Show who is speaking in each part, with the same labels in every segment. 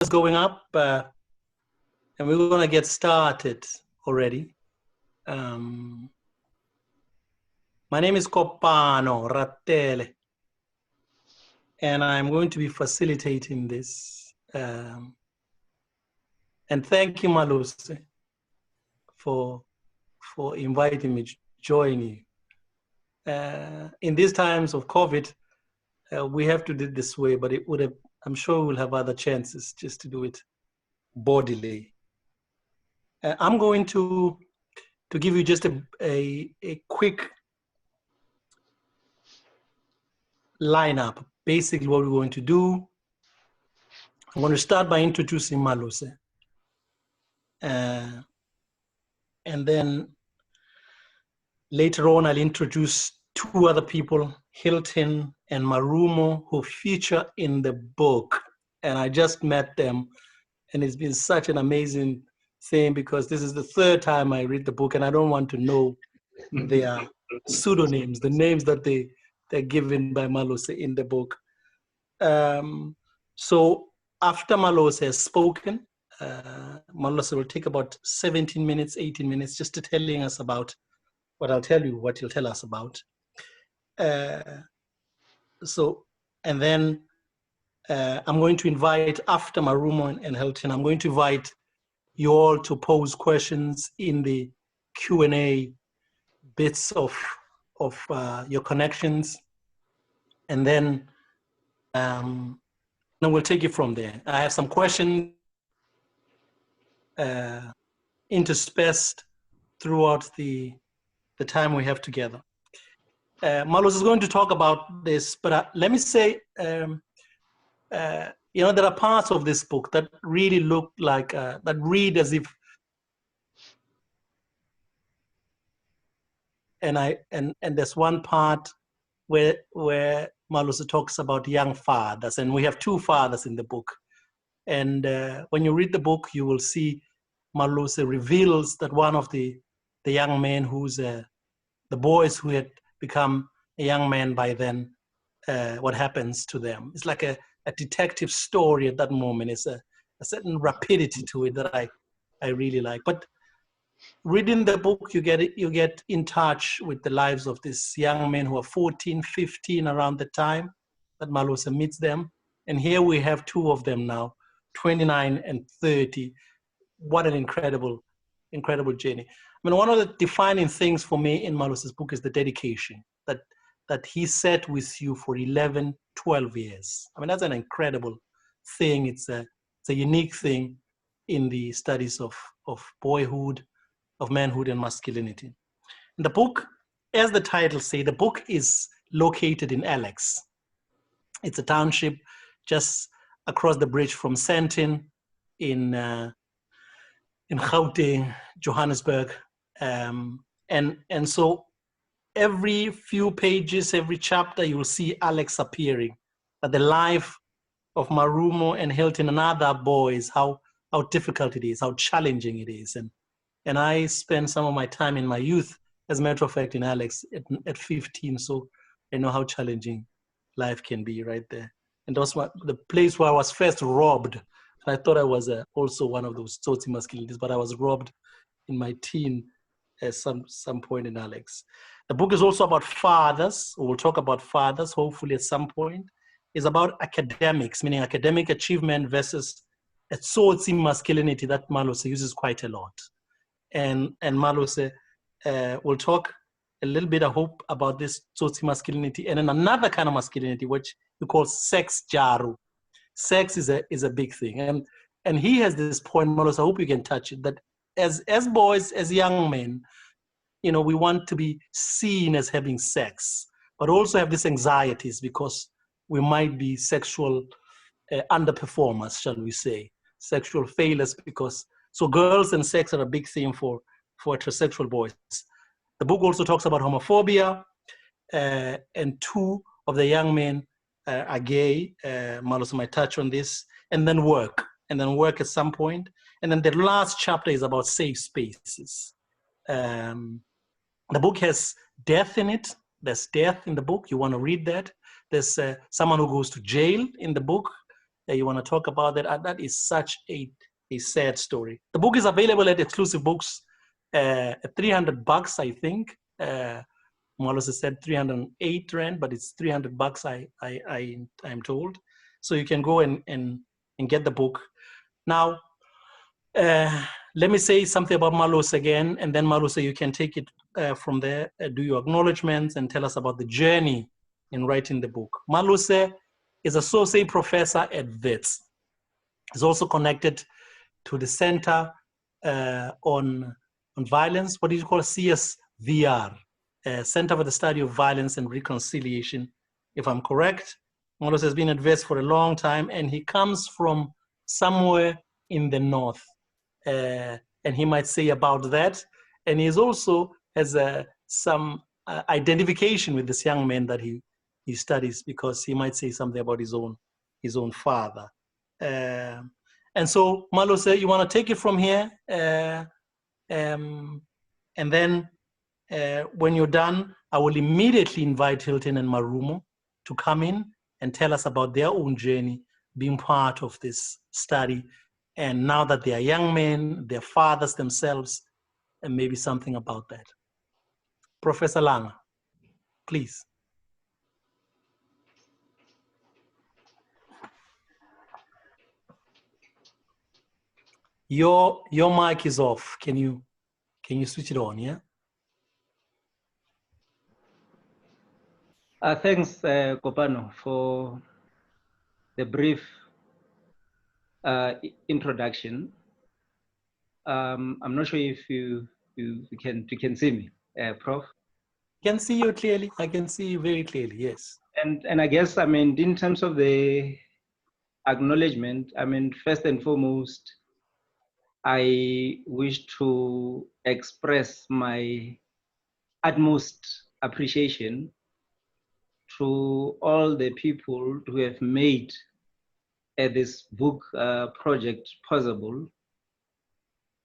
Speaker 1: Is going up, and we're going to get started already. My name is Kopano Ratele, and I'm going to be facilitating this. And thank you, Malose, for inviting me to join you. In these times of COVID, we have to do it this way, but I'm sure we'll have other chances just to do it bodily. I'm going to give you just a quick lineup. Basically what we're going to do, I'm going to start by introducing Malose. And then later on, I'll introduce two other people, Hilton and Marumo, who feature in the book. And I just met them, and it's been such an amazing thing because this is the third time I read the book, and I don't want to know their pseudonyms, the names that they're given by Malose in the book. So after Malose has spoken, Malose will take about 17 minutes, 18 minutes, just to telling us about what I'll tell you, what he'll tell us about. And then I'm going to invite, after Marumo and Hilton, I'm going to invite you all to pose questions in the Q&A bits of your connections. And then we'll take it from there. I have some questions interspersed throughout the time we have together. Malose is going to talk about this, but let me say, there are parts of this book that really look like, that read as if, and there's one part where Malose talks about young fathers, and we have two fathers in the book. And when you read the book, you will see Malose reveals that one of the young men who's the boys who had become a young man by then, what happens to them. It's like a detective story at that moment. It's a certain rapidity to it that I really like. But reading the book, you get in touch with the lives of these young men who are 14, 15 around the time that Malose meets them. And here we have two of them now, 29 and 30. What an incredible journey. I mean, one of the defining things for me in Malose's book is the dedication that he sat with you for 11, 12 years. I mean, that's an incredible thing. It's a unique thing in the studies of boyhood, of manhood and masculinity. And the book, as the title says, the book is located in Alex. It's a township just across the bridge from Sandton in Gauteng, Johannesburg. And so every few pages, every chapter, you will see Alex appearing. But the life of Marumo and Hilton and other boys, how difficult it is, how challenging it is. And I spent some of my time in my youth, as a matter of fact, in Alex at 15. So I know how challenging life can be right there. And that's the place where I was first robbed. And I thought I was also one of those Tsotsi masculinities, but I was robbed in my teen at some point in Alex. The book is also about fathers. We'll talk about fathers, hopefully at some point. It's about academics, meaning academic achievement versus a Tsotsi masculinity that Malose uses quite a lot. And Malose will talk a little bit, I hope, about this Tsotsi masculinity and then another kind of masculinity, which we call sex jaru. Sex is a big thing. And he has this point, Malose, I hope you can touch it, that as boys, as young men, we want to be seen as having sex, but also have these anxieties because we might be sexual underperformers, shall we say, sexual failures, so girls and sex are a big theme for heterosexual boys. The book also talks about homophobia, and two of the young men are gay. Malose might touch on this, and then work at some point. And then the last chapter is about safe spaces. The book has death in it. There's death in the book. You want to read that. There's someone who goes to jail in the book. you want to talk about that. That is such a sad story. The book is available at Exclusive Books at $300, I think. Malose said 308 rand, but it's $300, I'm told. So you can go and get the book. Now, let me say something about Malose again, and then Malose, you can take it from there, do your acknowledgements, and tell us about the journey in writing the book. Malose is associate professor at WITS. He's also connected to the Center on Violence, what do you call CSVR, Center for the Study of Violence and Reconciliation, if I'm correct. Malose has been at WITS for a long time, and he comes from somewhere in the north. And he might say about that. And he also has some identification with this young man that he studies, because he might say something about his own father. And so, Malose, you want to take it from here? And then when you're done, I will immediately invite Hilton and Marumo to come in and tell us about their own journey being part of this study. And now that they are young men, they're fathers themselves, and maybe something about that. Professor Langa, please. Your mic is off. Can you switch it on, yeah?
Speaker 2: Thanks, Kopano, for the brief introduction. I'm not sure if you can see me, Prof.
Speaker 1: I can see you clearly. I can see you very clearly, yes.
Speaker 2: And I guess, I mean, in terms of the acknowledgement, I mean, first and foremost, I wish to express my utmost appreciation to all the people who have made this book project possible.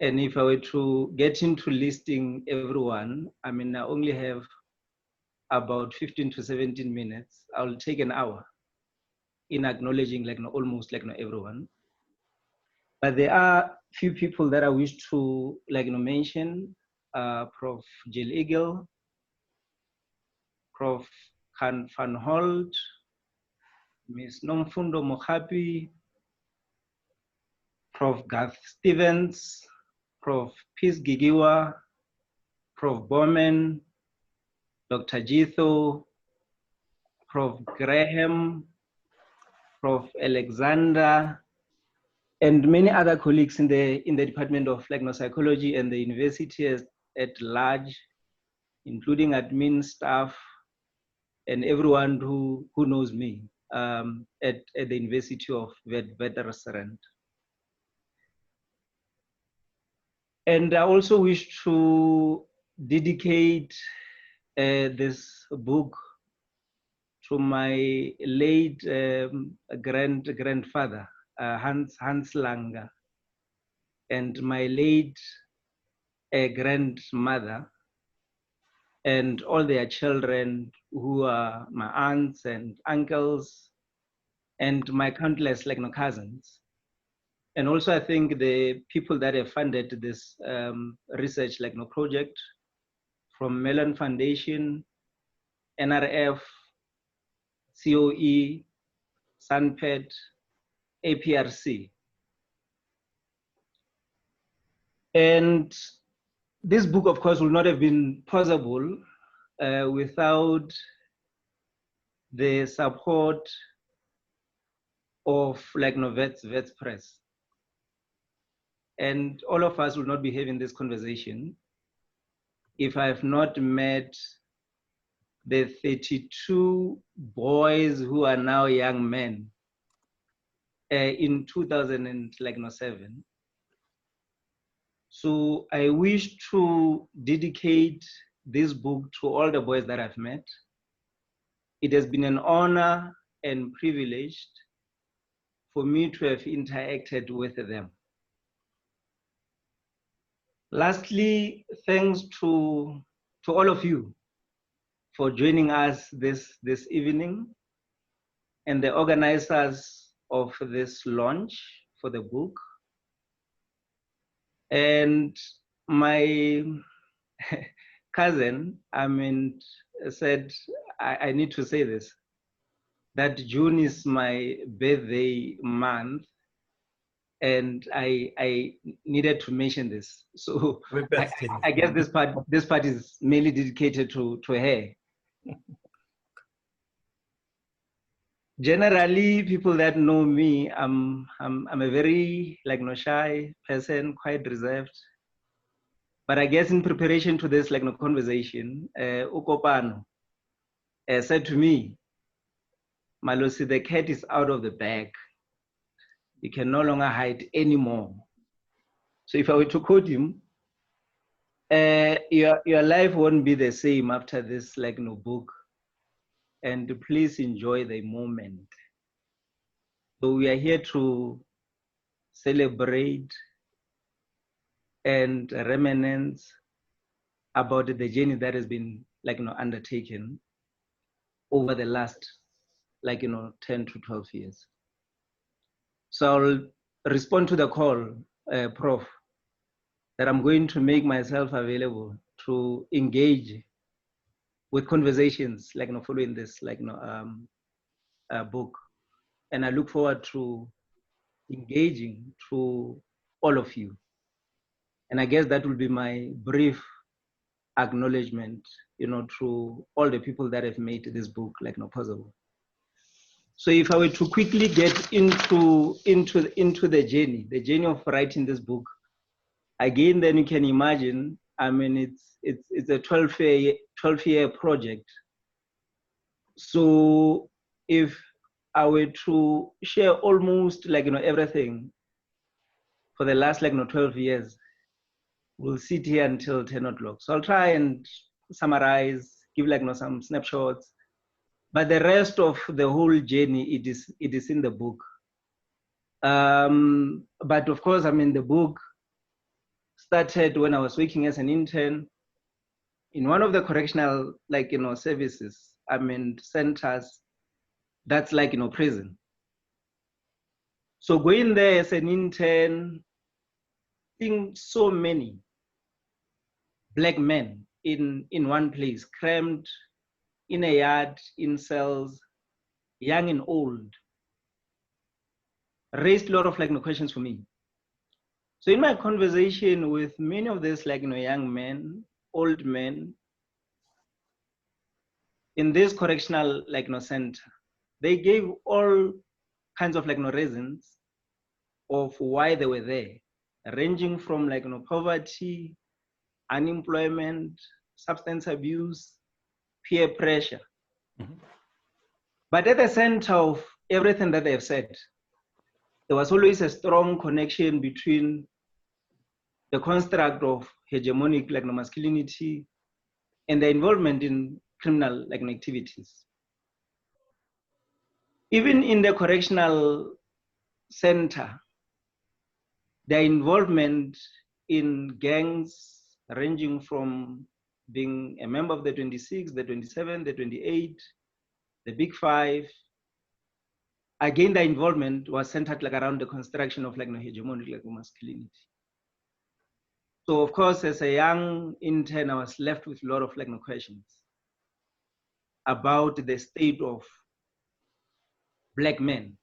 Speaker 2: And if I were to get into listing everyone, I mean, I only have about 15 to 17 minutes. I'll take an hour in acknowledging almost everyone. But there are few people that I wish to mention, Prof. Jill Eagle, Prof. Khan van Holt, Ms. Nomfundo Mohapi, Prof. Garth Stevens, Prof. Peace Gigiwa, Prof. Bowman, Dr. Jitho, Prof. Graham, Prof. Alexander, and many other colleagues in the Department of Psychology and the university at large, including admin staff and everyone who knows me at the University of Witwatersrand. And I also wish to dedicate this book to my late grandfather, Hans Langa, and my late grandmother, and all their children who are my aunts and uncles, and my countless cousins. And also I think the people that have funded this research project, from Mellon Foundation, NRF, COE, SUNPED, APRC. And this book, of course, would not have been possible without the support of Vets Press. And all of us will not be having this conversation if I have not met the 32 boys who are now young men in 2007. So I wish to dedicate this book to all the boys that I've met. It has been an honor and privilege for me to have interacted with them. Lastly, thanks to all of you for joining us this evening, and the organizers of this launch for the book. And my cousin, said, I need to say this, that June is my birthday month, and I needed to mention this. So I guess this part is mainly dedicated to her. Generally, people that know me, I'm a very shy person, quite reserved. But I guess in preparation to this conversation, Kopano said to me, Malose, the cat is out of the bag. You can no longer hide anymore. So if I were to quote him, your life won't be the same after this book. And please enjoy the moment. So we are here to celebrate and reminisce about the journey that has been undertaken over the last 10 to 12 years. So I'll respond to the call, Prof, that I'm going to make myself available to engage with conversations following this book. And I look forward to engaging through all of you. And I guess that will be my brief acknowledgement, through all the people that have made this book possible. So if I were to quickly get into the journey of writing this book, again, then you can imagine, it's a 12-year project. So if I were to share almost everything for the last 12 years, we'll sit here until 10 o'clock. So I'll try and summarize, give some snapshots, but the rest of the whole journey, it is in the book. But of course, the book started when I was working as an intern in one of the correctional services, centers, that's prison. So going there as an intern, seeing so many Black men in one place, crammed in a yard, in cells, young and old, raised a lot of questions for me. So in my conversation with many of these young men, old men, in this correctional center, they gave all kinds of reasons of why they were there, ranging from poverty, unemployment, substance abuse, peer pressure. Mm-hmm. But at the center of everything that they've said, there was always a strong connection between the construct of hegemonic masculinity and the involvement in criminal activities. Even in the correctional center, their involvement in gangs ranging from being a member of the 26, the 27, the 28, the Big Five. Again, the involvement was centered around the construction of hegemonic masculinity. So of course, as a young intern, I was left with a lot of questions about the state of Black men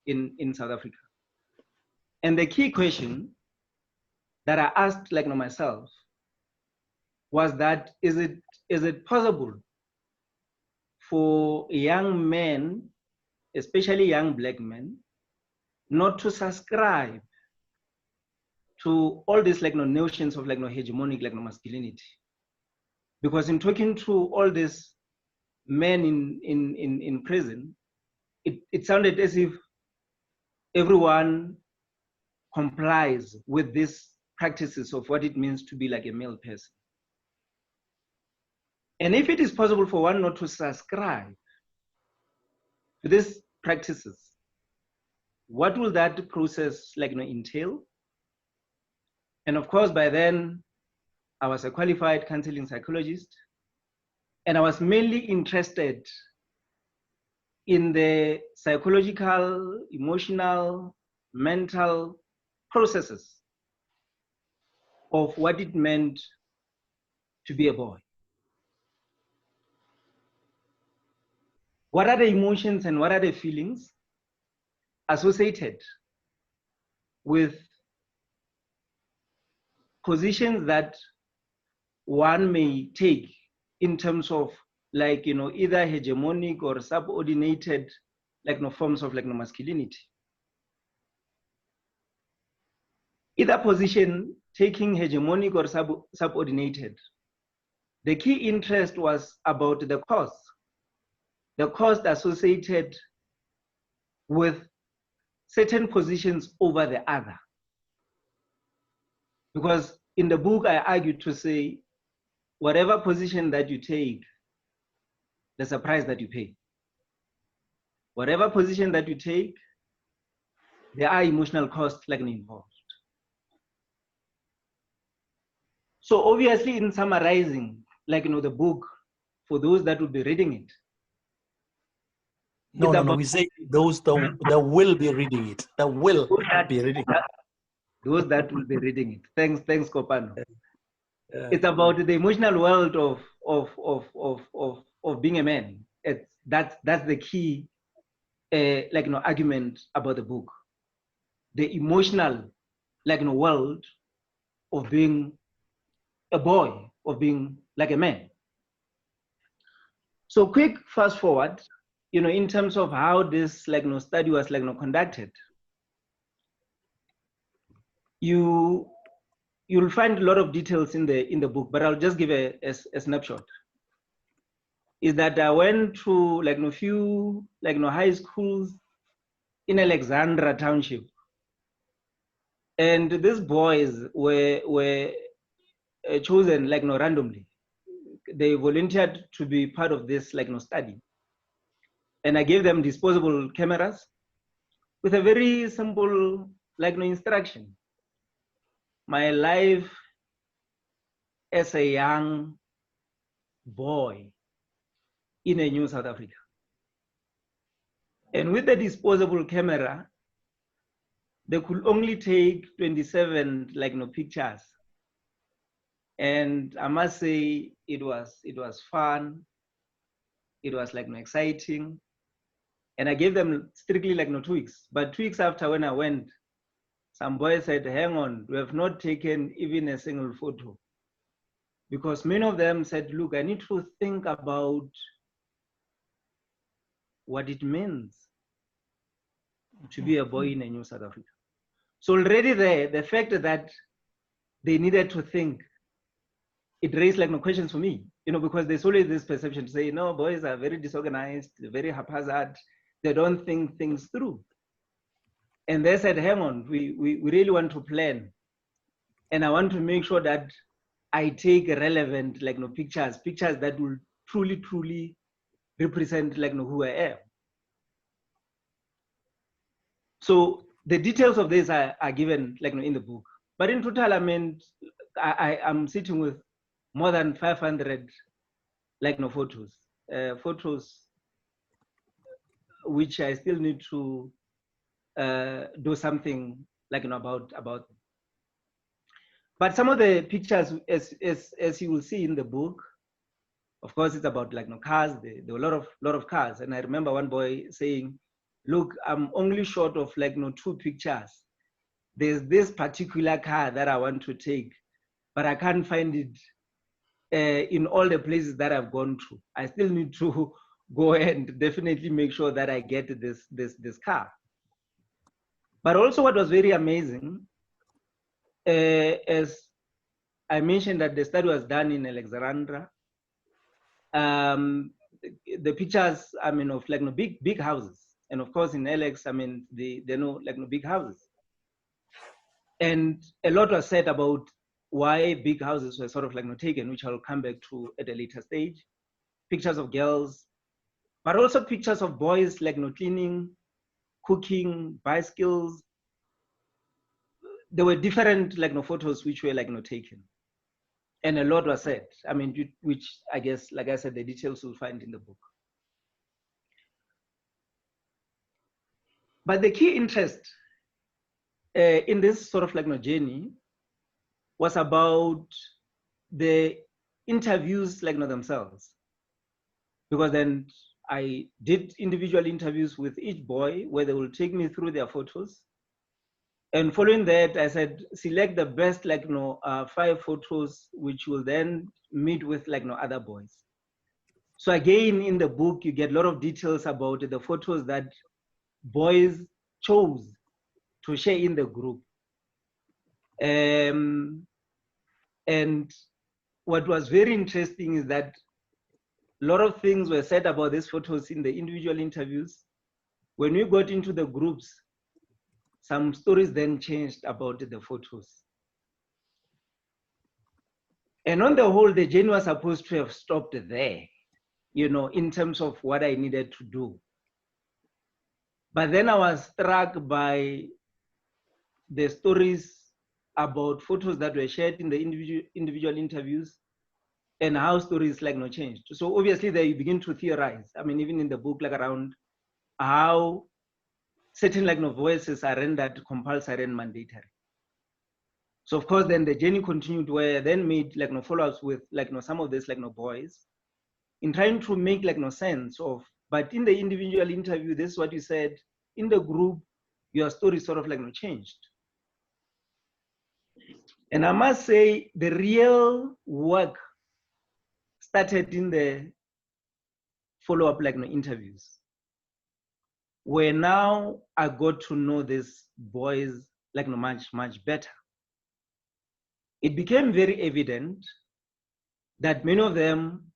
Speaker 2: in South Africa. And the key question that I asked myself was that, is it possible for young men, especially young Black men, not to subscribe to all these notions of hegemonic masculinity? Because in talking to all these men in prison, it sounded as if everyone complies with these practices of what it means to be a male person. And if it is possible for one not to subscribe to these practices, what will that process entail? And of course, by then, I was a qualified counseling psychologist, and I was mainly interested in the psychological, emotional, mental processes of what it meant to be a boy. What are the emotions and what are the feelings associated with positions that one may take in terms of like, you know, either hegemonic or subordinated, like, no forms of like no masculinity. Either position taking hegemonic or subordinated. The key interest was about the cost associated with certain positions over the other. Because in the book, I argue to say, whatever position that you take, there's a price that you pay. Whatever position that you take, there are emotional costs like involved. So obviously, in summarizing, like, you know, the book, for those that will be reading it.
Speaker 1: No, we say those that will be reading it. That will be reading it.
Speaker 2: Those that will be reading it. Thanks, Kopano. It's about the emotional world of being a man. That's the key, like, you know, argument about the book. The emotional, like, you know, world of being a boy, of being like a man. So quick fast forward, you know, in terms of how this, like, you know, study was, like, you know, conducted. You'll find a lot of details in the book, but I'll just give a snapshot. Is that I went to, like, a few, like, high schools in Alexandra Township, and these boys were chosen, like, randomly. They volunteered to be part of this, like, study, and I gave them disposable cameras with a very simple, like, instruction. My life as a young boy in a new South Africa. And with the disposable camera, they could only take 27, like, pictures. And I must say, it was fun. It was, like, exciting. And I gave them strictly, like, 2 weeks. But 2 weeks after, when I went, some boys said, hang on, we have not taken even a single photo. Because many of them said, look, I need to think about what it means to be a boy in a new South Africa. So already there, the fact that they needed to think, it raised, like, no questions for me, you know, because there's always this perception to say, no, boys are very disorganized, very haphazard, they don't think things through. And they said, hang on, we really want to plan. And I want to make sure that I take relevant, like, pictures that will truly represent, like, who I am. So the details of this are given, like, in the book. But in total, I mean, I'm sitting with more than 500, like, photos, which I still need to do something, like, about. But some of the pictures, as you will see in the book, of course, it's about, like, cars. There were a lot of cars, and I remember one boy saying, "Look, I'm only short of, like, 2 pictures. There's this particular car that I want to take, but I can't find it in all the places that I've gone to. I still need to go and definitely make sure that I get this car." But also, what was very amazing, as I mentioned, that the study was done in Alexandra. The pictures, I mean, of, like, big houses, and of course in Alex, I mean, they know, like, big houses, and a lot was said about why big houses were sort of, like, taken, which I'll come back to at a later stage. Pictures of girls, but also pictures of boys, like, cleaning, cooking, bicycles. There were different, like, photos which were, like, taken, and a lot was said. I mean, which I guess, like I said, the details you'll find in the book. But the key interest in this sort of like journey was about the interviews like themselves, because then I did individual interviews with each boy where they will take me through their photos. And following that, I said, select the best 5 photos, which will then meet with other boys. So again, in the book, you get a lot of details about the photos that boys chose to share in the group. And what was very interesting is that a lot of things were said about these photos in the individual interviews. When we got into the groups, some stories then changed about the photos. And on the whole, the journey was supposed to have stopped there, in terms of what I needed to do. But then I was struck by the stories about photos that were shared in the individual interviews and how stories changed. So obviously there you begin to theorize. I mean, even in the book, around how certain voices are rendered compulsory and mandatory. So of course, then the journey continued where I then made follow-ups with some of these boys in trying to make sense of, but in the individual interview, this is what you said. In the group, your story sort of changed. And I must say the real work started in the follow-up interviews, where now I got to know these boys much better. It became very evident that many of them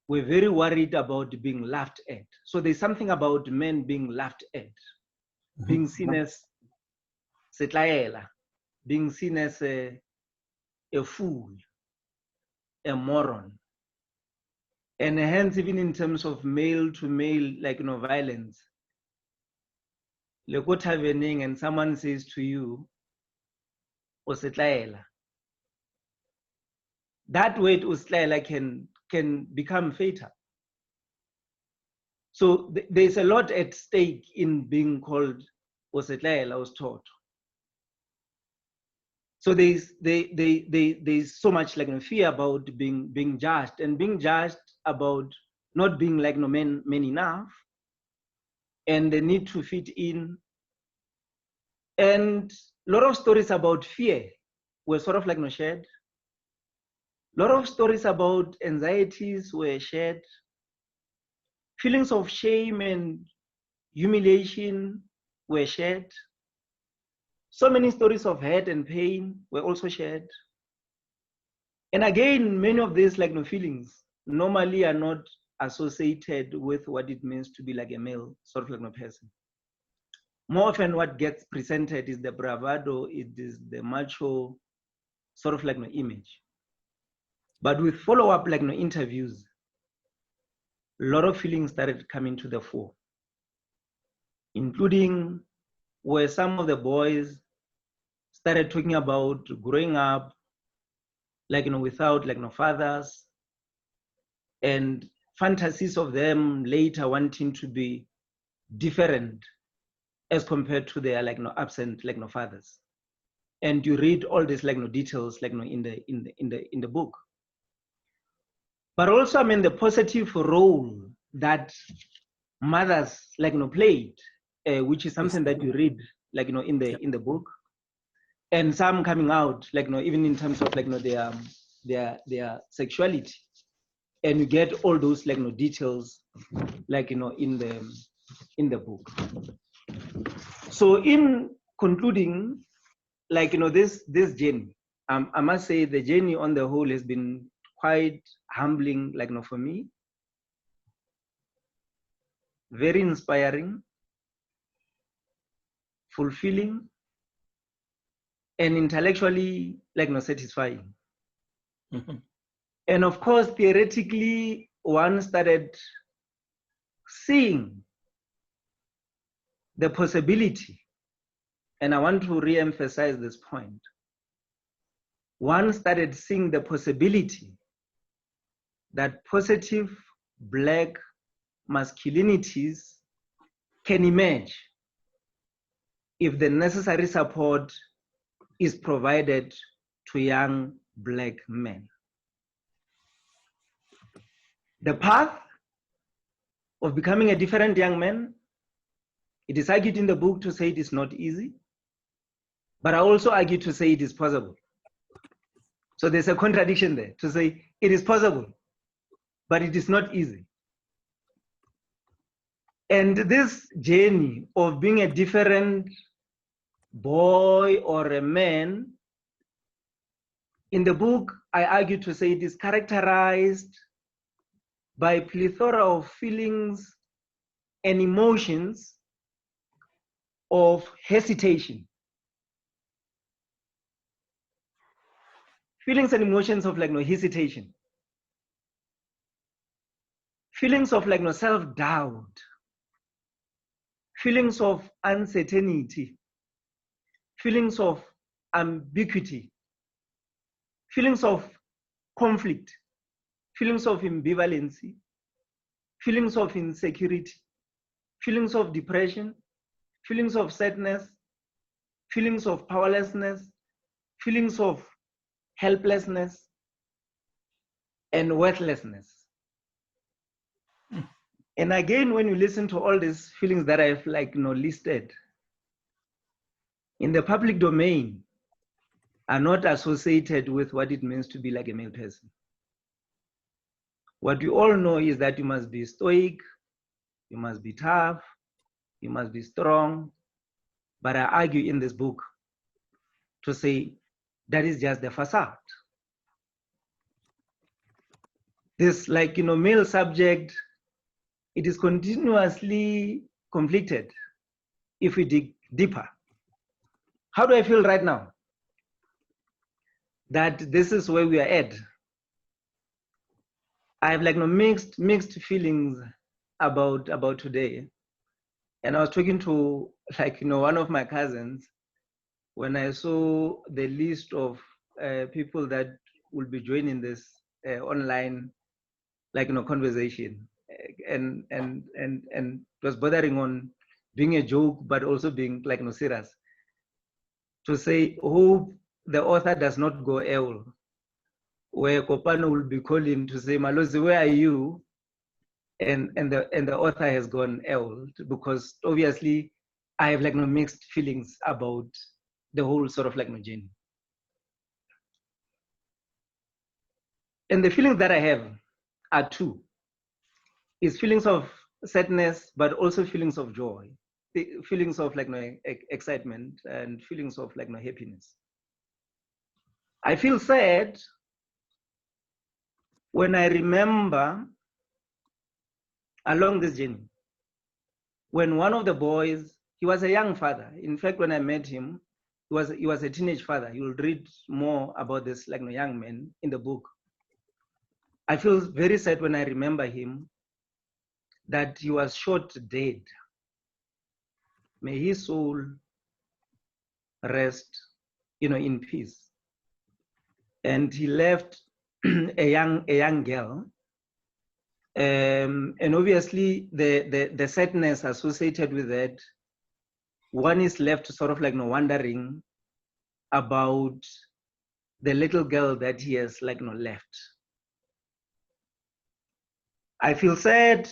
Speaker 2: were very worried about being laughed at. So there's something about men being laughed at, being seen as setlaela, being seen as a fool, a moron. And hence, even in terms of male to male violence, leko tavening and someone says to you, o setlaela, that word uslaela can become fatal. So there's a lot at stake in being called Osetlaela or taught. So there's so much fear about being judged, and being judged about not being men enough, and the need to fit in. And a lot of stories about fear were sort of shared. A lot of stories about anxieties were shared. Feelings of shame and humiliation were shared. So many stories of hurt and pain were also shared. And again, many of these feelings normally are not associated with what it means to be a male sort of person. More often what gets presented is the bravado, it is the macho sort of image. But with follow-up interviews, a lot of feelings started coming to the fore, including where some of the boys started talking about growing up without fathers, and fantasies of them later wanting to be different as compared to their absent fathers. And you read all these details in the book. But also, I mean, the positive role that mothers played, which is something that you read in the book, and some coming out even in terms of their sexuality, and you get all those details in the book. So in concluding, this journey, I must say the journey on the whole has been quite humbling for me, very inspiring, fulfilling, and intellectually satisfying. Mm-hmm. And of course, theoretically, one started seeing the possibility, and I want to re-emphasize this point. One started seeing the possibility that positive Black masculinities can emerge if the necessary support is provided to young Black men. The path of becoming a different young man, it is argued in the book to say it is not easy, but I also argue to say it is possible. So there's a contradiction there to say it is possible, but it is not easy. And this journey of being a different boy or a man, in the book, I argue to say it is characterized by a plethora of feelings and emotions of hesitation. Feelings and emotions of hesitation. Feelings of self-doubt. Feelings of uncertainty. Feelings of ambiguity. Feelings of conflict. Feelings of ambivalency. Feelings of insecurity. Feelings of depression. Feelings of sadness. Feelings of powerlessness. Feelings of helplessness and worthlessness. And again, when you listen to all these feelings that I've listed, in the public domain, are not associated with what it means to be like a male person. What we all know is that you must be stoic, you must be tough, you must be strong. But I argue in this book to say that is just the facade. This male subject, it is continuously conflicted if we dig deeper. How do I feel right now? That this is where we are at. I have mixed feelings about today. And I was talking to one of my cousins when I saw the list of people that will be joining this online conversation, and it was bordering on being a joke but also being serious, to say, hope the author does not go ill, where Kopano will be calling to say, Malose, where are you? And the author has gone ill, because obviously I have mixed feelings about the whole sort of journey. And the feelings that I have are two. It's feelings of sadness, but also feelings of joy, feelings of excitement, and feelings of happiness. I feel sad when I remember along this journey, when one of the boys, he was a young father. In fact, when I met him, he was a teenage father. You'll read more about this young man in the book. I feel very sad when I remember him, that he was shot dead. May his soul rest, in peace. And he left a young girl. And obviously the sadness associated with that, one is left sort of wondering about the little girl that he has left. I feel sad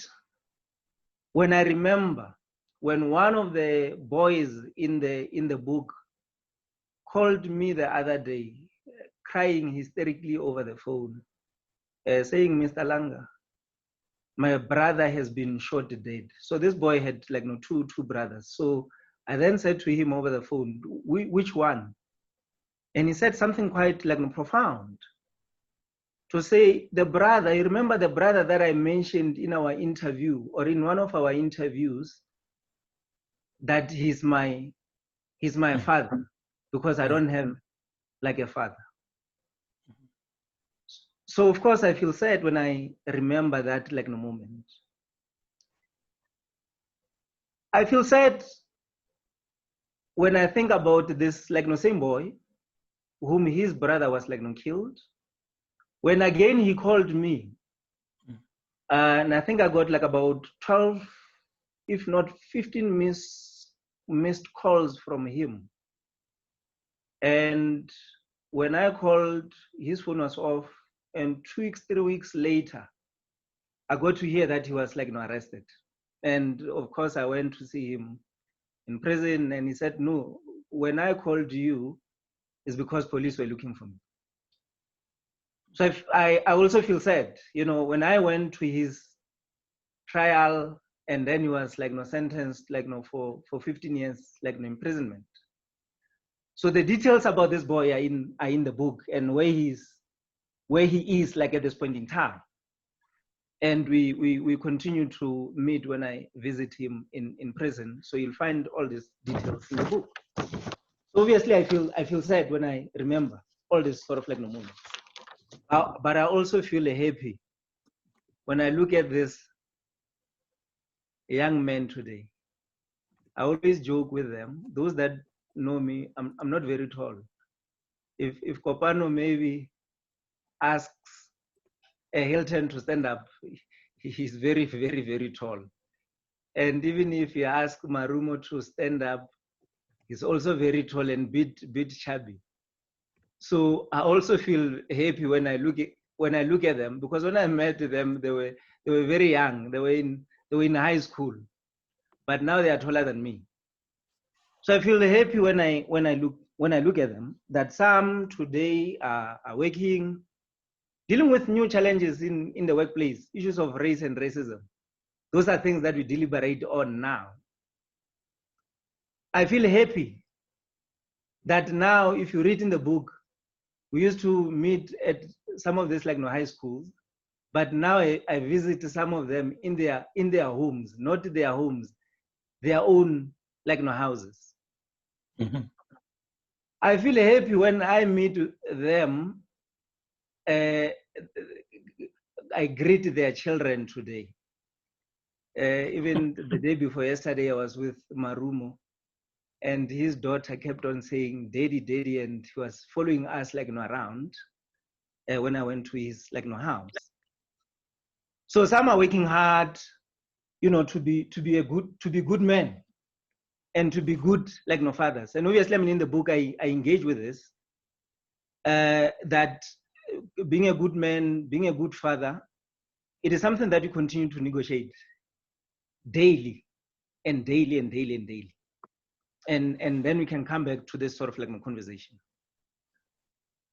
Speaker 2: when I remember when one of the boys in the book called me the other day, crying hysterically over the phone, saying, Mr. Langa, my brother has been shot dead. So this boy had two brothers. So I then said to him over the phone, which one? And he said something quite profound. To say, the brother, you remember the brother that I mentioned in our interview, or in one of our interviews, that he's my father, because I don't have a father. So of course I feel sad when I remember that moment. I feel sad when I think about this same boy whom his brother was killed. When again he called me, and I think I got about 12, if not 15 missed calls from him. And when I called, his phone was off. And 2 weeks, 3 weeks later, I got to hear that he was like arrested. And of course, I went to see him in prison, and he said, no, when I called you, it's because police were looking for me. So I also feel sad, when I went to his trial, and then he was sentenced for 15 years imprisonment. So the details about this boy are in the book, and where he is at this point in time. And we continue to meet when I visit him in prison. So you'll find all these details in the book. So obviously I feel sad when I remember all this sort of moments. But I also feel happy when I look at this young men today. I always joke with them. Those that know me, I'm not very tall. If Kopano maybe asks a Hilton to stand up, he's very, very, very tall. And even if you ask Marumo to stand up, he's also very tall and bit chubby. So I also feel happy when I look at them, because when I met them, they were very young. They were in high school, but now they are taller than me. So I feel happy when I look at them, that some today are working, dealing with new challenges in the workplace, issues of race and racism. Those are things that we deliberate on now. I feel happy that now, if you read in the book, we used to meet at some of these high schools, but now I visit some of them in their homes, not their homes, their own houses. Mm-hmm. I feel happy when I meet them. I greet their children today. Even the day before yesterday, I was with Marumo, and his daughter kept on saying, "Daddy, Daddy," and he was following us around when I went to his house. So some are working hard, to be good men, and to be good fathers. And obviously, in the book, I engage with this, that being a good man, being a good father, it is something that you continue to negotiate daily and daily and daily and daily. And then we can come back to this sort of conversation.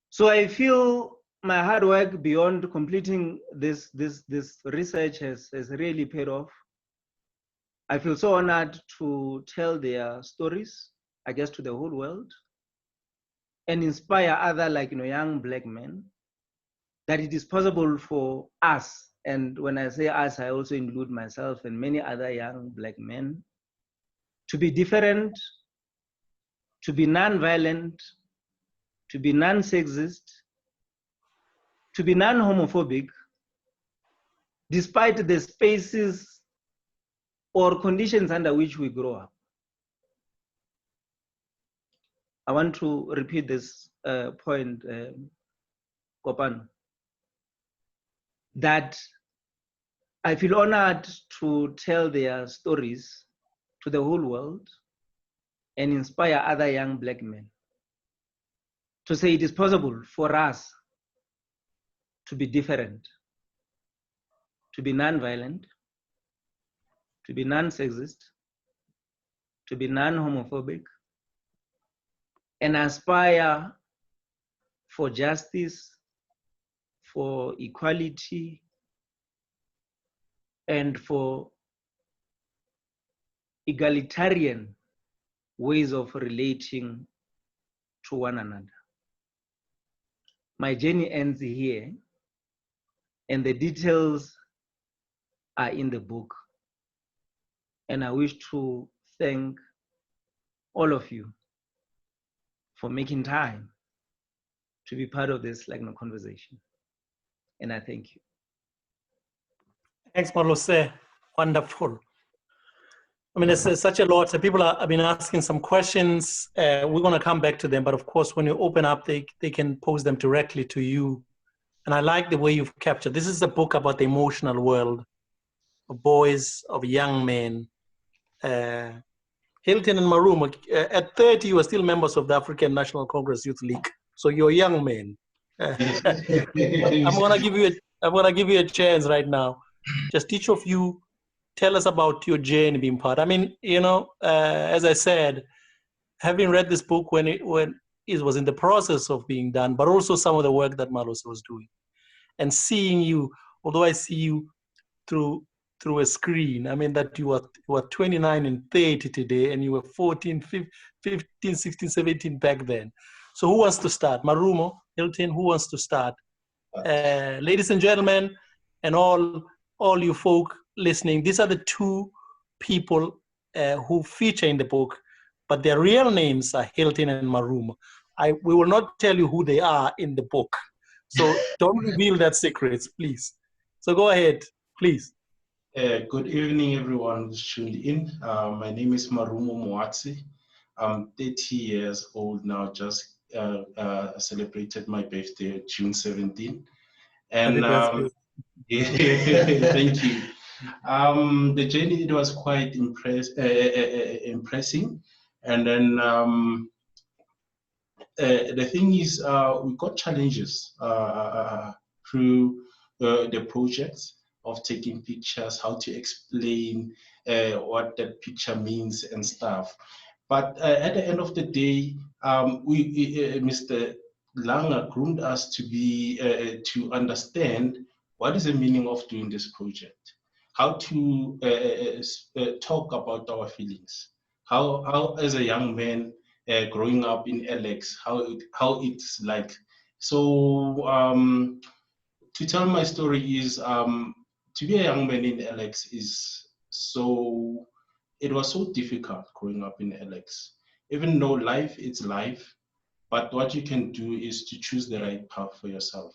Speaker 2: So I feel my hard work beyond completing this research has really paid off. I feel so honored to tell their stories, I guess, to the whole world, and inspire other young Black men that it is possible for us, and when I say us, I also include myself and many other young Black men, to be different, to be non-violent, to be non-sexist, to be non-homophobic, despite the spaces or conditions under which we grow up. I want to repeat this point, Kopano, that I feel honored to tell their stories to the whole world and inspire other young Black men to say it is possible for us to be different, to be non-violent, to be non-sexist, to be non-homophobic, and aspire for justice, for equality, and for egalitarian ways of relating to one another. My journey ends here, and the details are in the book. And I wish to thank all of you for making time to be part of this conversation. And I thank you.
Speaker 1: Thanks, Malose. Wonderful. It's such a lot. So people have been asking some questions. We're going to come back to them. But of course, when you open up, they can pose them directly to you. And I like the way you've captured. This is a book about the emotional world of boys, of young men. Hilton and Maroon, at 30, you are still members of the African National Congress Youth League. So you're young men. I'm gonna give you a chance right now. Just each of you tell us about your journey being part. I mean, as I said, having read this book when it was in the process of being done, but also some of the work that Malose was doing, and seeing you, although I see you through a screen. I mean that you were 29 and 30 today, and you were 14, 15, 16, 17 back then. So who wants to start? Marumo, Hilton, who wants to start? Ladies and gentlemen, and all you folk listening, these are the two people who feature in the book, but their real names are Hilton and Marumo. We will not tell you who they are in the book, so don't reveal that secrets, please. So go ahead, please.
Speaker 3: Good evening, everyone who's tuned in. My name is Marumo Moatsi. I'm 30 years old now, just celebrated my birthday June 17. And yeah, thank you. The journey, it was quite impressing. And then the thing is, we got challenges through the projects of taking pictures, how to explain what that picture means and stuff. But at the end of the day, Mr. Langa groomed us to be to understand what is the meaning of doing this project, how to talk about our feelings, how as a young man growing up in LX, how it's like. So to tell my story is to be a young man in LX is so. It was so difficult growing up in LX. Even though life is life, but what you can do is to choose the right path for yourself.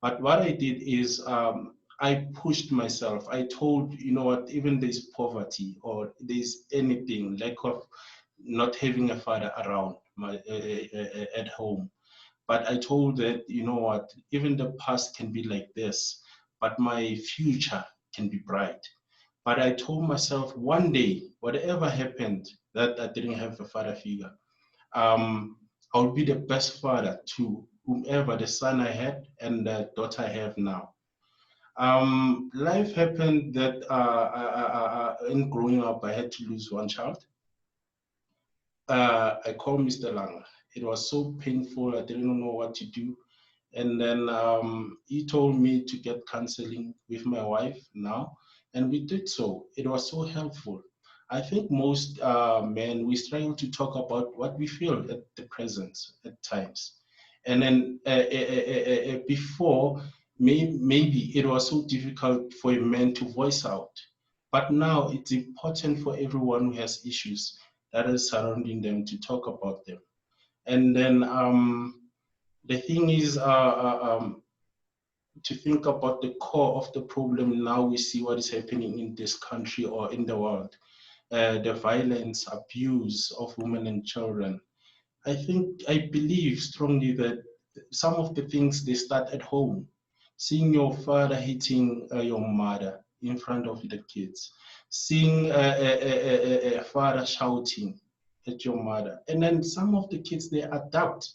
Speaker 3: But what I did is I pushed myself. I told, you know what, even there's poverty or there's anything, lack of not having a father around at home. But I told that, you know what, even the past can be like this, but my future can be bright. But I told myself one day, whatever happened, that I didn't have a father figure, I would be the best father to whomever the son I had and the daughter I have now. Life happened that in growing up, I had to lose one child. I called Mr. Langa. It was so painful. I didn't know what to do. And then he told me to get counseling with my wife now. And we did so. It was so helpful. I think most men, we struggle to talk about what we feel at the present at times. And then before, maybe it was so difficult for a man to voice out. But now it's important for everyone who has issues that is surrounding them to talk about them. And then the thing is to think about the core of the problem. Now we see what is happening in this country or in the world. The violence, abuse of women and children. I believe strongly that some of the things they start at home. Seeing your father hitting your mother in front of the kids, seeing a father shouting at your mother, and then some of the kids they adopt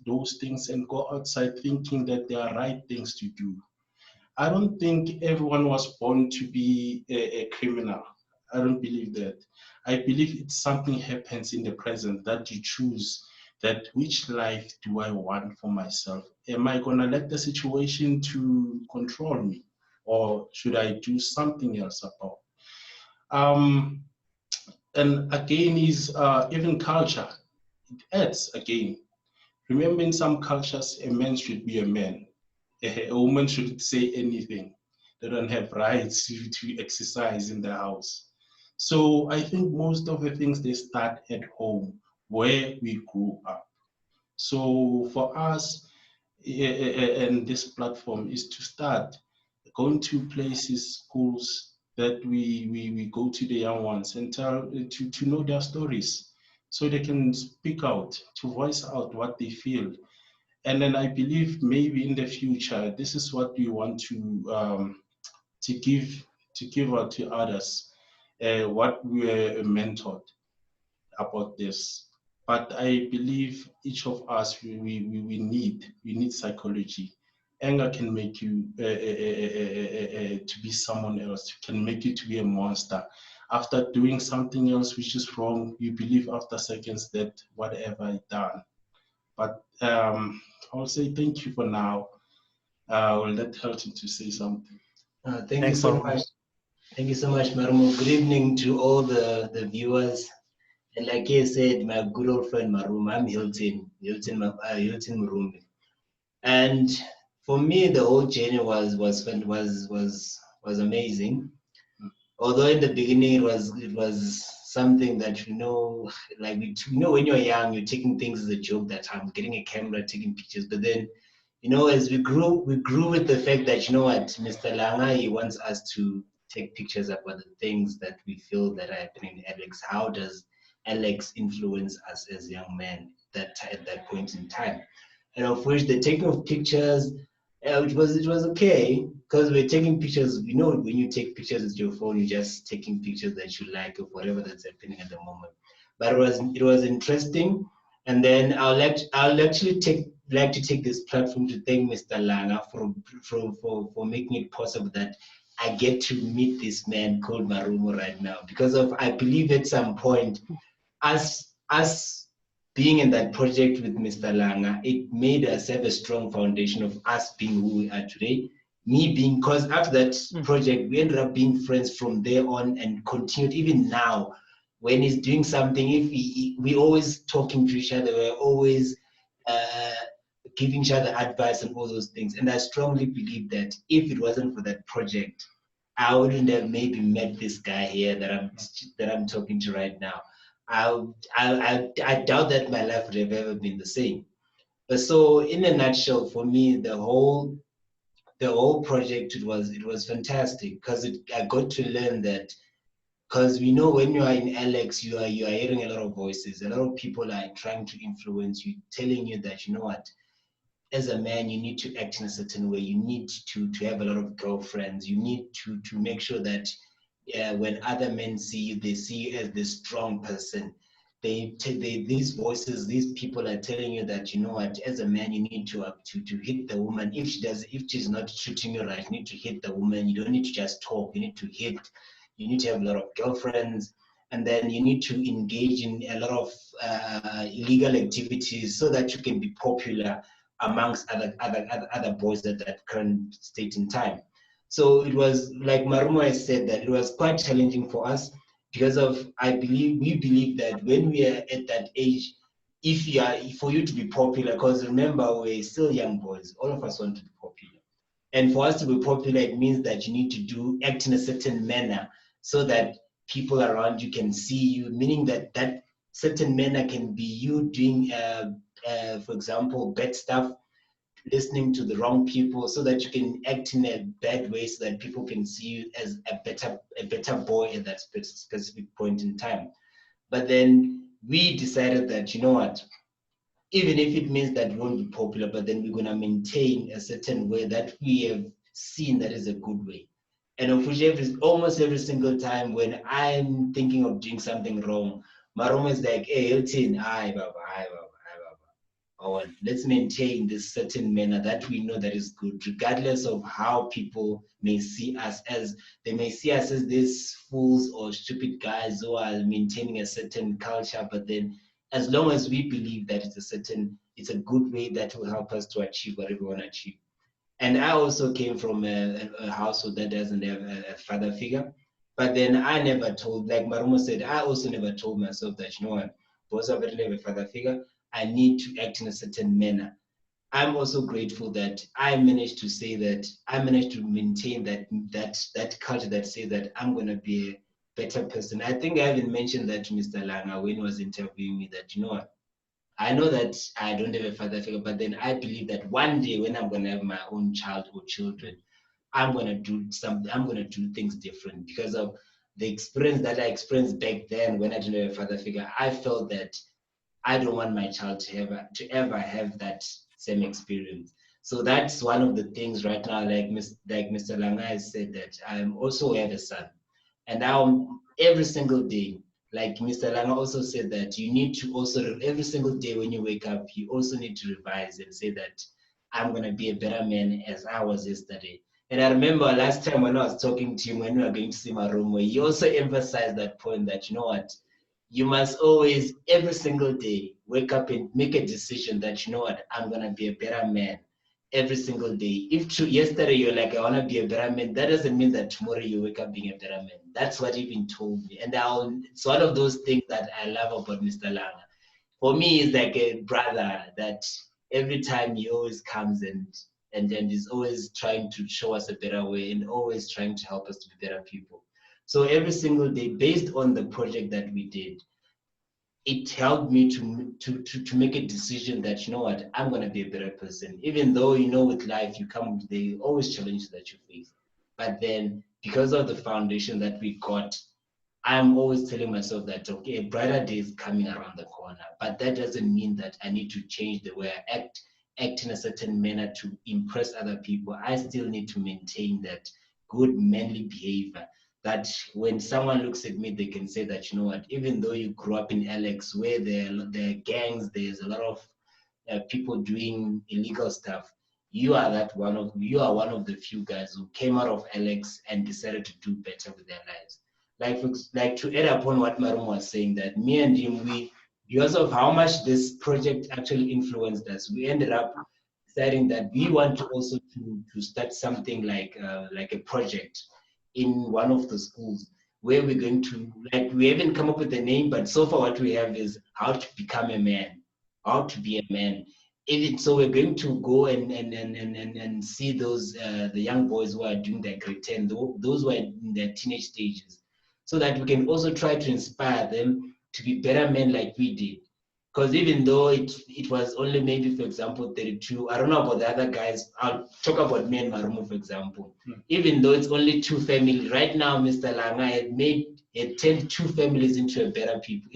Speaker 3: those things and go outside thinking that they are right things to do. I don't think everyone was born to be a criminal. I don't believe that. I believe it's something happens in the present that you choose that which life do I want for myself? Am I gonna let the situation to control me, or should I do something else about? And again is even culture. It adds again. Remember, in some cultures, a man should be a man. A woman shouldn't say anything. They don't have rights to exercise in the house. So I think most of the things they start at home, where we grew up. So for us, and this platform is to start going to places, schools that we go to the young ones and to know their stories so they can speak out, to voice out what they feel. And then I believe maybe in the future, this is what we want to give out to others. what we were mentored about this. But I believe each of us, we need psychology. Anger can make you to be someone else, can make you to be a monster. After doing something else which is wrong, you believe after seconds that whatever I done. But I'll say thank you for now. I'll let Helton to say something.
Speaker 4: Thank you so much. Thank you so much, Marumo. Good evening to all the viewers. And like I said, my good old friend Marumo, I'm Hilton Murumbi. And for me, the whole journey was amazing. Although in the beginning it was something that like when you're young, you're taking things as a joke that I'm getting a camera, taking pictures. But then, as we grew with the fact that Mr. Langa, he wants us to take pictures about the things that we feel that are happening in Alex. How does Alex influence us as young men at that point in time? And of which the taking of pictures, it was okay because we're taking pictures. When you take pictures with your phone, you're just taking pictures that you like of whatever that's happening at the moment. But it was interesting. And then I'll actually like to take this platform to thank Mr. Langa for making it possible that I get to meet this man called Marumo right now. Because I believe at some point, us being in that project with Mr. Langa, it made us have a strong foundation of us being who we are today. Because after that project, we ended up being friends from there on and continued even now. When he's doing something, we always talking to each other, we're always giving each other advice and all those things. And I strongly believe that if it wasn't for that project, I wouldn't have maybe met this guy here that I'm talking to right now. I doubt that my life would have ever been the same. But so in a nutshell, for me, the whole project, it was fantastic because I got to learn that, because we know when you are in Alex, you are hearing a lot of voices. A lot of people are trying to influence you, telling you that, what, as a man, you need to act in a certain way. You need to have a lot of girlfriends. You need to make sure that when other men see you, they see you as this strong person. These voices, these people are telling you that, what, as a man, you need to hit the woman. If she's not treating you right, you need to hit the woman. You don't need to just talk. You need to hit. You need to have a lot of girlfriends, and then you need to engage in a lot of illegal activities so that you can be popular amongst other boys at that current state in time. So it was, like Marumo has said, that it was quite challenging for us because we believe that when we are at that age, for you to be popular, because remember, we're still young boys, all of us want to be popular. And for us to be popular, it means that you need to act in a certain manner so that people around you can see you, meaning that certain manner can be you doing, for example, bad stuff, listening to the wrong people, so that you can act in a bad way so that people can see you as a better boy at that specific point in time. But then we decided that, what, even if it means that we won't be popular, but then we're going to maintain a certain way that we have seen that is a good way. And of which almost every single time when I'm thinking of doing something wrong, Marumo is like, hey, Hilton, hi, Baba, hi, Baba. Or let's maintain this certain manner that we know that is good, regardless of how people may see us as. They may see us as these fools or stupid guys who are maintaining a certain culture, but then as long as we believe that it's a good way that will help us to achieve whatever we want to achieve. And I also came from a household that doesn't have a father figure. But then I never told, like Marumo said, I also never told myself that, what, because I didn't have a father figure, I need to act in a certain manner. I'm also grateful that I managed to maintain that culture that says that I'm going to be a better person. I think I even mentioned that to Mr. Langa when he was interviewing me, that, what, I know that I don't have a father figure, but then I believe that one day when I'm going to have my own child or children, I'm going to do something. I'm going to do things different because of the experience that I experienced back then when I didn't have a father figure. I felt that I don't want my child to ever have that same experience. So that's one of the things right now, like Mr. Langa has said, that I also have a son. And now every single day, like Mr. Langa also said, that you need to also, every single day when you wake up, you also need to revise and say that I'm going to be a better man as I was yesterday. And I remember last time when I was talking to him, when we were going to see my room, where he also emphasized that point that, you know what, you must always, every single day, wake up and make a decision that, you know what, I'm going to be a better man every single day. If yesterday you're like, I want to be a better man, that doesn't mean that tomorrow you wake up being a better man. That's what he been told me. And it's one of those things that I love about Mr. Langa. For me, he's like a brother that every time he always comes and is always trying to show us a better way and always trying to help us to be better people. So every single day, based on the project that we did, it helped me to make a decision that, you know what, I'm going to be a better person. Even though, you know, with life, there are always challenges that you face. But then because of the foundation that we got, I'm always telling myself that, okay, a brighter day is coming around the corner. But that doesn't mean that I need to change the way I act in a certain manner to impress other people. I still need to maintain that good manly behavior, that when someone looks at me, they can say that, you know what, even though you grew up in Alex, where there are gangs, there's a lot of people doing illegal stuff, you are one of the few guys who came out of Alex and decided to do better with their lives. Like to add upon what Marum was saying, that me and him, because of how much this project actually influenced us, we ended up deciding that we want to also to start something like a project in one of the schools, where we're going to, like, we haven't come up with a name, but so far what we have is how to become a man, how to be a man. So we're going to go and see those the young boys who are doing their grade 10, those who are in their teenage stages, so that we can also try to inspire them to be better men like we did. Because even though it was only maybe, for example, 32, I don't know about the other guys. I'll talk about me and Marumo, for example. Even though it's only 2 families, right now, Mr. Langa had turned 2 families into better people.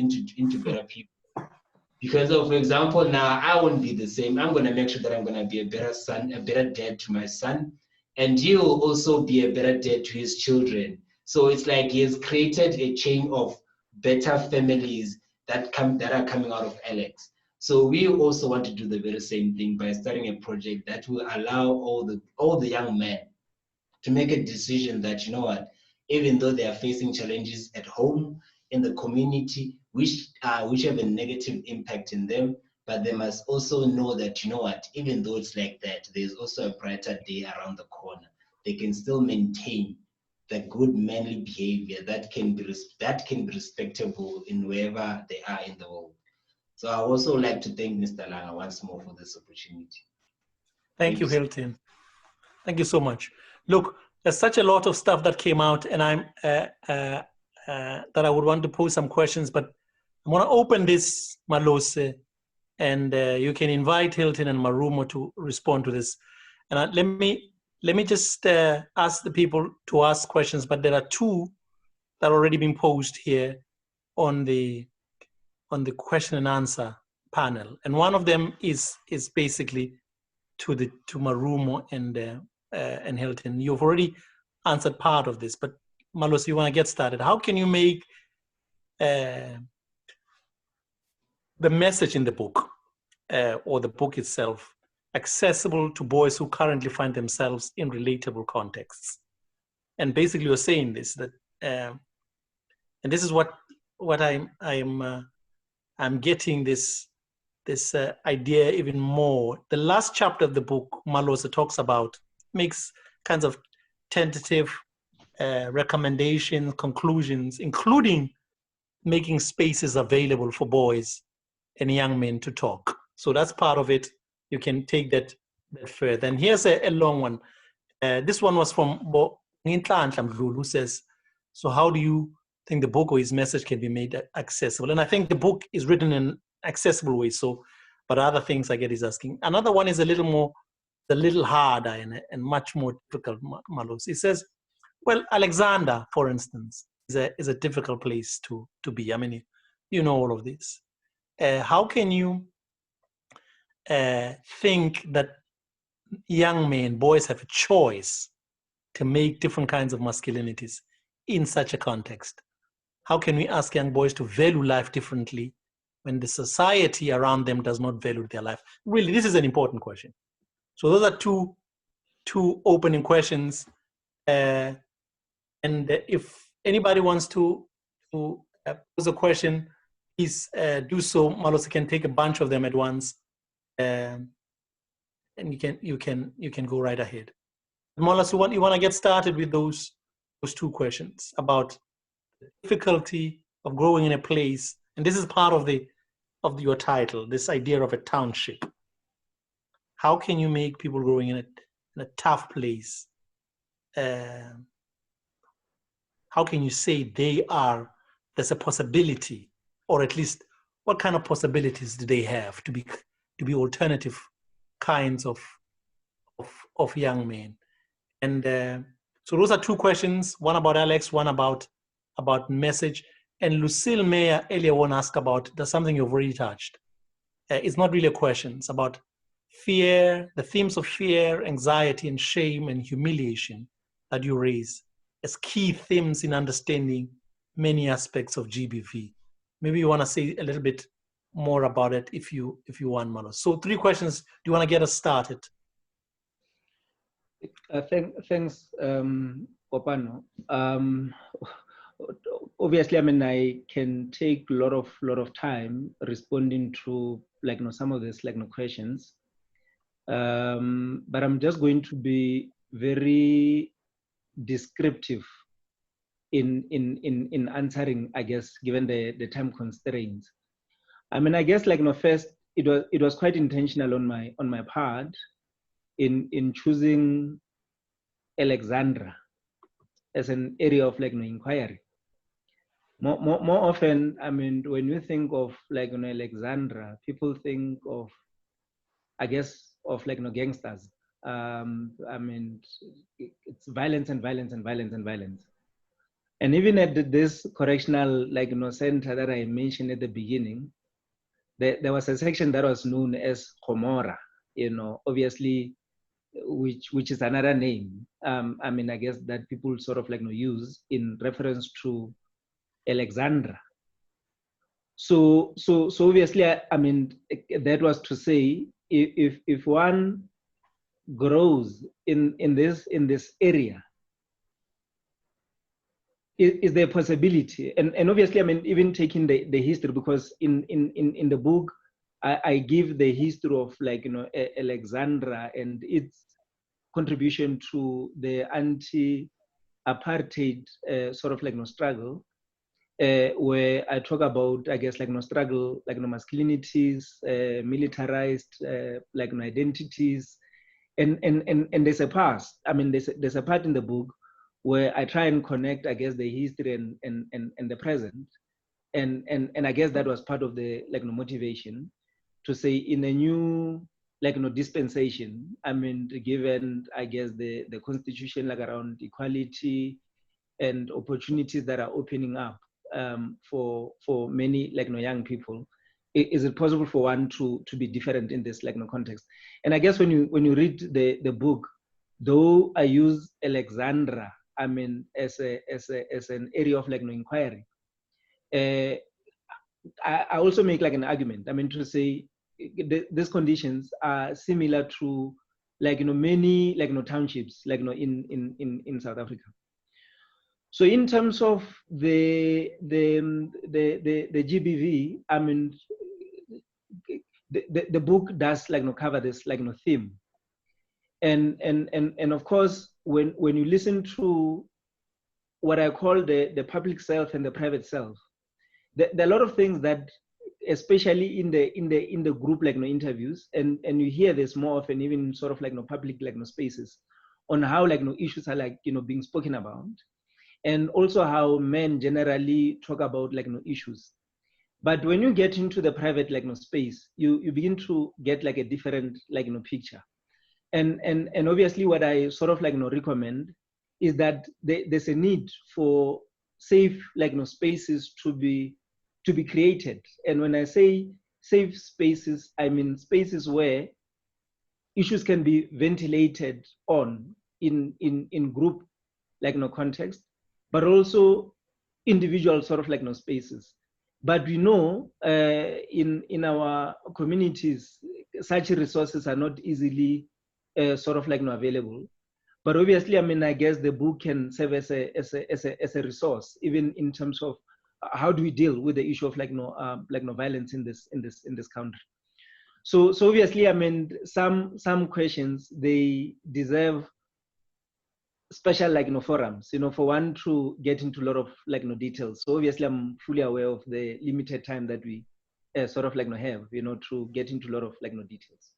Speaker 4: Because of, for example, now I won't be the same. I'm going to make sure that I'm going to be a better son, a better dad to my son. And he will also be a better dad to his children. So it's like he has created a chain of better families that are coming out of Alex. So we also want to do the very same thing by starting a project that will allow all the young men to make a decision that, you know what, even though they are facing challenges at home, in the community, which have a negative impact in them, but they must also know that, you know what, even though it's like that, there's also a brighter day around the corner. They can still maintain the good manly behavior that can be respectable in wherever they are in the world. So I also like to thank Mr. Langa once more for this opportunity.
Speaker 1: Thank you, Hilton. Thank you so much. Look, there's such a lot of stuff that came out, and I'm that I would want to pose some questions, but I want to open this, Malose, and you can invite Hilton and Marumo to respond to this. And let me just ask the people to ask questions, but there are 2 that are already been posed here on the question and answer panel, and one of them is basically to Marumo and Hilton. You've already answered part of this, but Malose, you want to get started. How can you make the message in the book or the book itself accessible to boys who currently find themselves in relatable contexts? And basically, you're saying this, that, and this is what I'm getting this idea even more. The last chapter of the book, Malose talks about, makes kinds of tentative recommendations, conclusions, including making spaces available for boys and young men to talk. So that's part of it. You can take that further. And here's a long one. This one was from Ngintla Mdlulu, who says, so how do you think the book or his message can be made accessible? And I think the book is written in an accessible way. So, but other things I get is asking. Another one is a little harder and much more difficult, Malose. It says, well, Alexander, for instance, is a difficult place to be. I mean, you know all of this. How can you think that young men, boys, have a choice to make different kinds of masculinities in such a context? How can we ask young boys to value life differently when the society around them does not value their life? Really, this is an important question. So those are two opening questions. And if anybody wants to pose a question, please do so. Malose can take a bunch of them at once, and you can go right ahead. Malose, you want to get started with those two questions about the difficulty of growing in a place, and this is part of your title, this idea of a township. How can you make people growing in a tough place? How can you say there's a possibility, or at least what kind of possibilities do they have to be alternative kinds of young men? And so those are two questions, one about Alex, one about message. And Lucille Mayer earlier one asked about, there's something you've already touched. It's not really a question, it's about fear, the themes of fear, anxiety, and shame and humiliation that you raise as key themes in understanding many aspects of GBV. Maybe you want to say a little bit more about it if you want, Malose. So 3 questions. Do you want to get us started?
Speaker 2: Thanks, Kopano. Obviously, I mean, I can take a lot of time responding to some of these questions, but I'm just going to be very descriptive in answering, I guess, given the time constraints. I mean, I guess first it was quite intentional on my part in choosing Alexandra as an area of inquiry. More often, I mean, when you think of Alexandra, people think of, I guess, of gangsters. I mean, it's violence and violence and violence and violence. And even at this correctional center that I mentioned at the beginning, there was a section that was known as Gomorrah, obviously, which is another name. I mean, I guess that people sort of use in reference to Alexandra. So obviously, I mean, that was to say, if one grows in this area, is there a possibility? And obviously, I mean, even taking the history, because in the book, I give the history of Alexandra and its contribution to the anti-apartheid sort of struggle, where I talk about, I guess, struggle, masculinities, militarized, identities, and there's a past. I mean, there's a part in the book where I try and connect, I guess, the history and the present, and I guess that was part of the motivation to say in a new dispensation. I mean, given, I guess, the constitution around equality and opportunities that are opening up for many young people, is it possible for one to be different in this context? And I guess when you read the book, though I use Alexandra, I mean, as an area of inquiry, I also make an argument. I mean, to say these conditions are similar to many townships in South Africa. So in terms of the GBV, I mean, the book does cover this theme, and of course, when you listen to what I call the public self and the private self, there are a lot of things that, especially in the group interviews, and you hear this more often, even sort of public spaces, on how issues are being spoken about, and also how men generally talk about issues. But when you get into the private space, you begin to get a different picture. And obviously what I sort of recommend is that there's a need for safe spaces to be created. And when I say safe spaces, I mean spaces where issues can be ventilated on in group context, but also individual sort of like spaces. But we know in our communities, such resources are not easily sort of like available. But obviously, I mean, I guess the book can serve as a resource, even in terms of how do we deal with the issue of violence in this country. So obviously, I mean, some questions, they deserve special forums, for one to get into a lot of details. So obviously, I'm fully aware of the limited time that we sort of have, to get into a lot of details.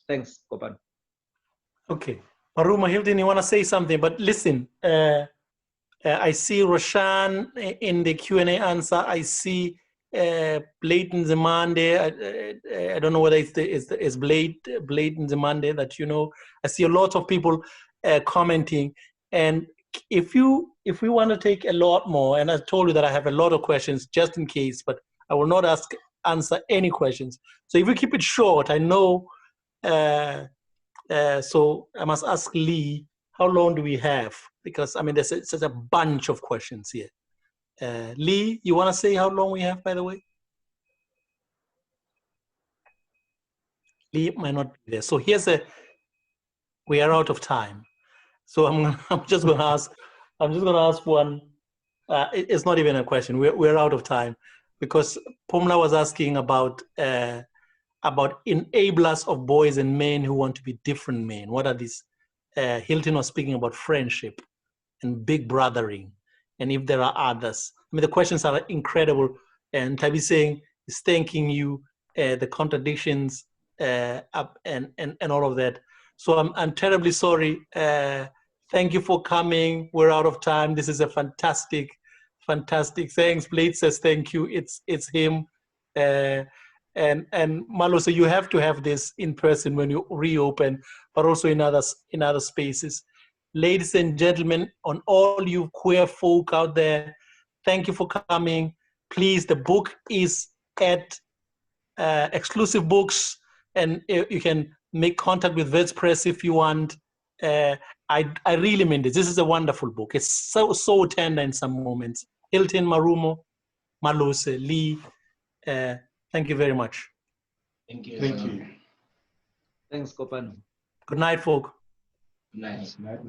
Speaker 2: Thanks, Kopano.
Speaker 1: Okay, Maruma, Hilton, you want to say something? But listen, I see Roshan in the Q&A answer. I see Bladen Zemande. I don't know whether it's Bladen Zemande that I see a lot of people commenting. And if we want to take a lot more, and I told you that I have a lot of questions just in case, but I will not answer any questions. So if we keep it short, I know. So I must ask Lee, how long do we have? Because I mean, there's such a bunch of questions here. Lee, you want to say how long we have, by the way? Lee might not be there. So we are out of time. So I'm just going to ask one. It's not even a question. We're out of time because Pomla was asking about enablers of boys and men who want to be different men. What are these? Hilton was speaking about friendship and big brothering, and if there are others. I mean, the questions are incredible, and Tabi saying is thanking you, the contradictions, up and all of that. So I'm terribly sorry. Thank you for coming. We're out of time. This is a fantastic. Thanks. Blade says thank you. It's him. And Malose, you have to have this in person when you reopen, but also in other spaces. Ladies and gentlemen, on all you queer folk out there, thank you for coming. Please, the book is at Exclusive Books, and you can make contact with WordPress if you want. I really mean this. This is a wonderful book. It's so tender in some moments. Hilton, Marumo, Malose, Lee, thank you very much.
Speaker 4: Thank you.
Speaker 3: Thank you.
Speaker 2: Thanks, Kopano.
Speaker 1: Good night, folk.
Speaker 4: Nice.
Speaker 3: Night.